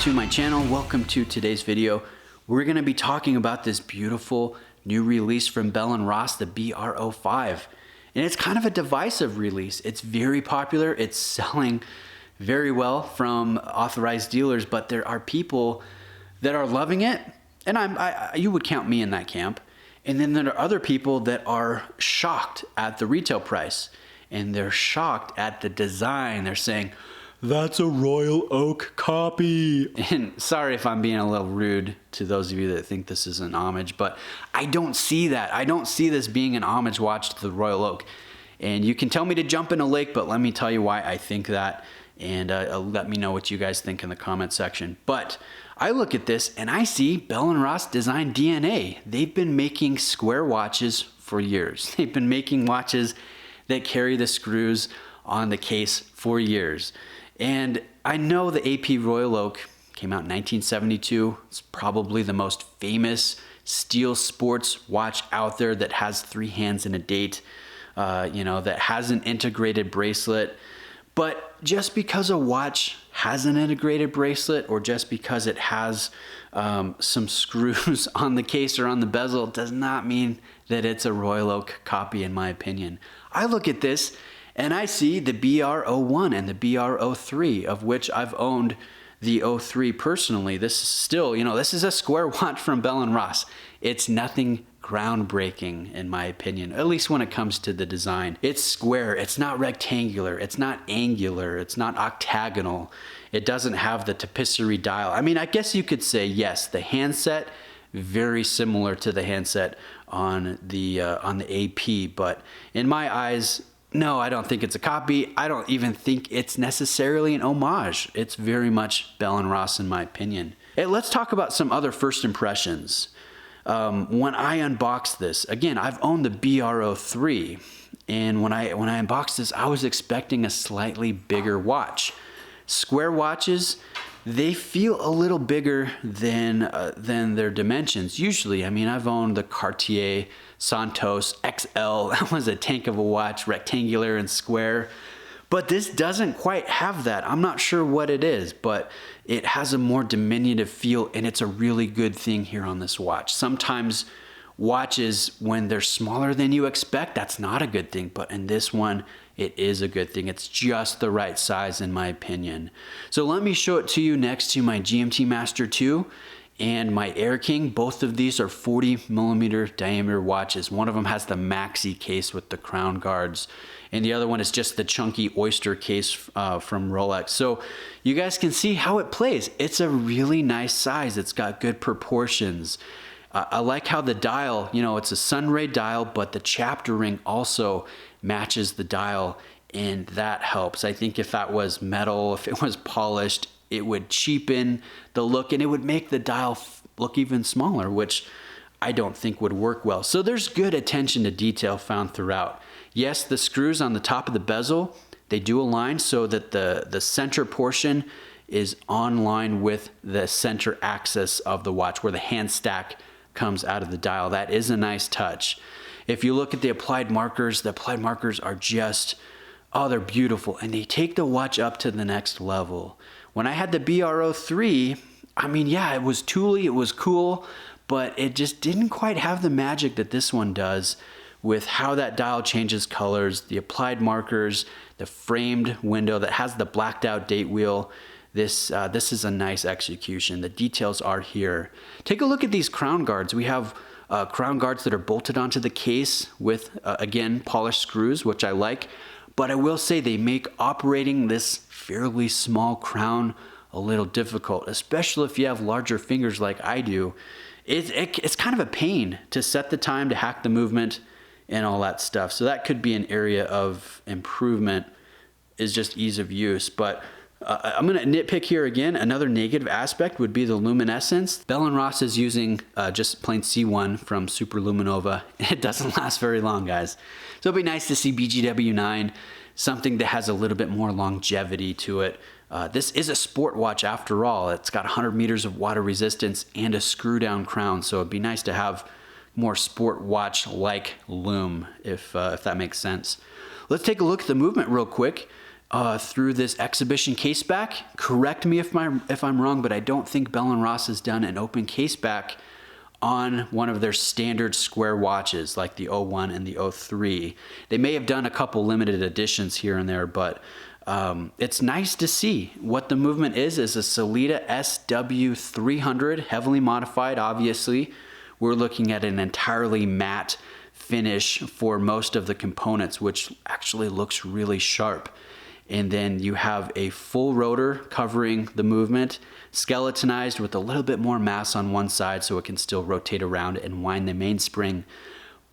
to my channel. Welcome to today's video. We're going to be talking about this beautiful new release from Bell & Ross, the BR05. And it's kind of a divisive release. It's very popular. It's selling very well from authorized dealers, but there are people that are loving it. And you would count me in that camp. And then there are other people that are shocked at the retail price. And they're shocked at the design. They're saying, that's a Royal Oak copy. And sorry if I'm being a little rude to those of you that think this is an homage, but I don't see that. I don't see this being an homage watch to the Royal Oak. And you can tell me to jump in a lake, but let me tell you why I think that. And let me know what you guys think in the comment section. But I look at this and I see Bell & Ross design DNA. They've been making square watches for years. They've been making watches that carry the screws on the case for years. And I know the AP Royal Oak came out in 1972. It's probably the most famous steel sports watch out there that has 3 hands and a date, that has an integrated bracelet. But just because a watch has an integrated bracelet or just because it has some screws on the case or on the bezel does not mean that it's a Royal Oak copy, in my opinion. I look at this and I see the BR01 and the BR03, of which I've owned the 03 personally. This is still, this is a square watch from Bell & Ross. It's nothing groundbreaking, in my opinion, at least when it comes to the design. It's square, it's not rectangular, it's not angular, it's not octagonal. It doesn't have the tapisserie dial. I mean, I guess you could say, yes, the handset, very similar to the handset on the AP, but in my eyes, no, I don't think it's a copy. I don't even think it's necessarily an homage. It's very much Bell & Ross in my opinion. Hey, let's talk about some other first impressions. When I unboxed this, again, I've owned the BR03, and when I unboxed this, I was expecting a slightly bigger watch. Square watches, they feel a little bigger than their dimensions. Usually, I mean, I've owned the Cartier Santos XL. That was a tank of a watch, rectangular and square. But this doesn't quite have that. I'm not sure what it is, but it has a more diminutive feel, and it's a really good thing here on this watch. Sometimes watches, when they're smaller than you expect, that's not a good thing, but in this one, it is a good thing. It's just the right size in my opinion. So let me show it to you next to my GMT Master 2 and my Air King. Both of these are 40mm diameter watches. One of them has the maxi case with the crown guards, and the other one is just the chunky oyster case from Rolex. So you guys can see how it plays. It's a really nice size. It's got good proportions. I like how the dial, it's a sunray dial, but the chapter ring also matches the dial, and that helps. I think if that was metal, if it was polished, it would cheapen the look and it would make the dial look even smaller, which I don't think would work well. So there's good attention to detail found throughout. Yes, the screws on the top of the bezel, they do align so that the center portion is on line with the center axis of the watch, where the hand stack comes out of the dial. That is a nice touch. If you look at the applied markers are just, oh, they're beautiful, and they take the watch up to the next level. When I had the BR03, I mean, yeah, it was tooly, it was cool, but it just didn't quite have the magic that this one does, with how that dial changes colors, the applied markers, the framed window that has the blacked out date wheel. This is a nice execution. The details are here. Take a look at these crown guards. We have crown guards that are bolted onto the case with, again, polished screws, which I like. But I will say they make operating this fairly small crown a little difficult, especially if you have larger fingers like I do. It's kind of a pain to set the time, to hack the movement, and all that stuff. So that could be an area of improvement, is just ease of use. But I'm going to nitpick here again. Another negative aspect would be the luminescence. Bell & Ross is using just plain C1 from Super Luminova. It doesn't last very long, guys. So it'd be nice to see BGW9, something that has a little bit more longevity to it. This is a sport watch after all. It's got 100 meters of water resistance and a screw down crown. So it'd be nice to have more sport watch like lume, if that makes sense. Let's take a look at the movement real quick. through this exhibition case back. Correct me if I'm wrong, but I don't think Bell & Ross has done an open case back on one of their standard square watches like the 01 and the 03. They may have done a couple limited editions here and there, but it's nice to see. What the movement is a Sellita SW300, heavily modified, obviously. We're looking at an entirely matte finish for most of the components, which actually looks really sharp. And then you have a full rotor covering the movement, skeletonized with a little bit more mass on one side so it can still rotate around and wind the mainspring.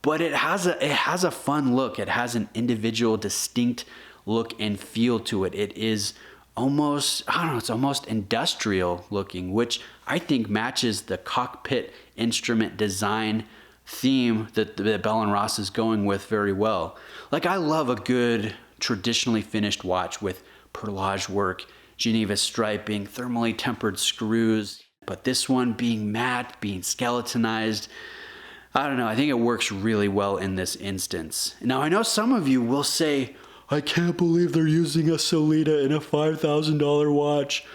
But it has a fun look. It has an individual, distinct look and feel to it. It is almost, I don't know, it's almost industrial looking, which I think matches the cockpit instrument design theme that Bell & Ross is going with very well. Like, I love a good traditionally finished watch with perlage work, Geneva striping, thermally tempered screws, but this one being matte, being skeletonized, I don't know, I think it works really well in this instance. Now, I know some of you will say, I can't believe they're using a Sellita in a $5,000 watch.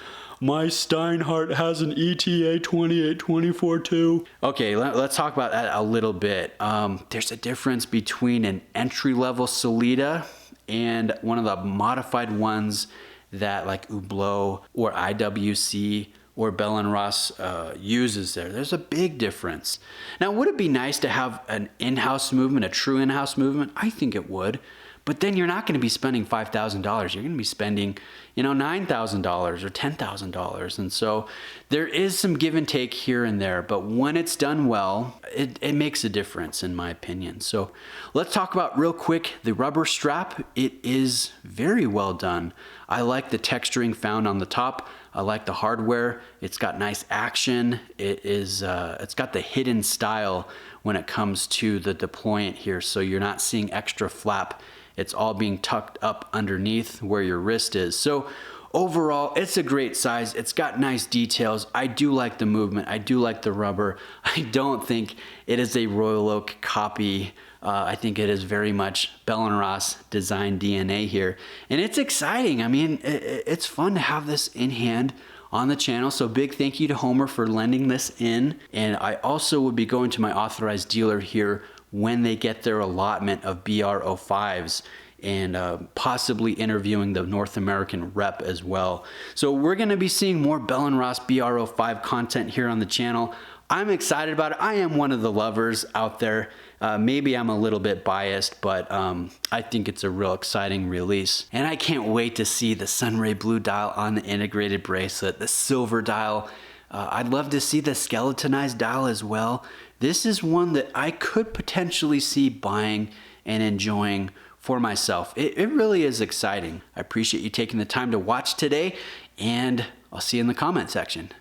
My Steinhardt has an ETA 2824 too. Okay, let's talk about that a little bit. There's a difference between an entry-level Sellita and one of the modified ones that like Hublot or IWC or Bell & Ross uses there. There's a big difference. Now, would it be nice to have an in-house movement, a true in-house movement? I think it would. But then you're not going to be spending $5,000. You're going to be spending, $9,000 or $10,000. And so there is some give and take here and there. But when it's done well, it makes a difference, in my opinion. So let's talk about real quick the rubber strap. It is very well done. I like the texturing found on the top. I like the hardware. It's got nice action. It's got the hidden style when it comes to the deployant here. So you're not seeing extra flap. It's all being tucked up underneath where your wrist is. So overall, it's a great size. It's got nice details. I do like the movement. I do like the rubber. I don't think it is a Royal Oak copy. I think it is very much Bell & Ross design DNA here. And it's exciting. I mean, it's fun to have this in hand on the channel. So big thank you to Homer for lending this in. And I also would be going to my authorized dealer here when they get their allotment of BR05s and possibly interviewing the North American rep as well. So we're gonna be seeing more Bell & Ross BR05 content here on the channel. I'm excited about it. I am one of the lovers out there. Maybe I'm a little bit biased, but I think it's a real exciting release. And I can't wait to see the Sunray Blue dial on the integrated bracelet, the silver dial. I'd love to see the skeletonized dial as well. This is one that I could potentially see buying and enjoying for myself. It really is exciting. I appreciate you taking the time to watch today, and I'll see you in the comment section.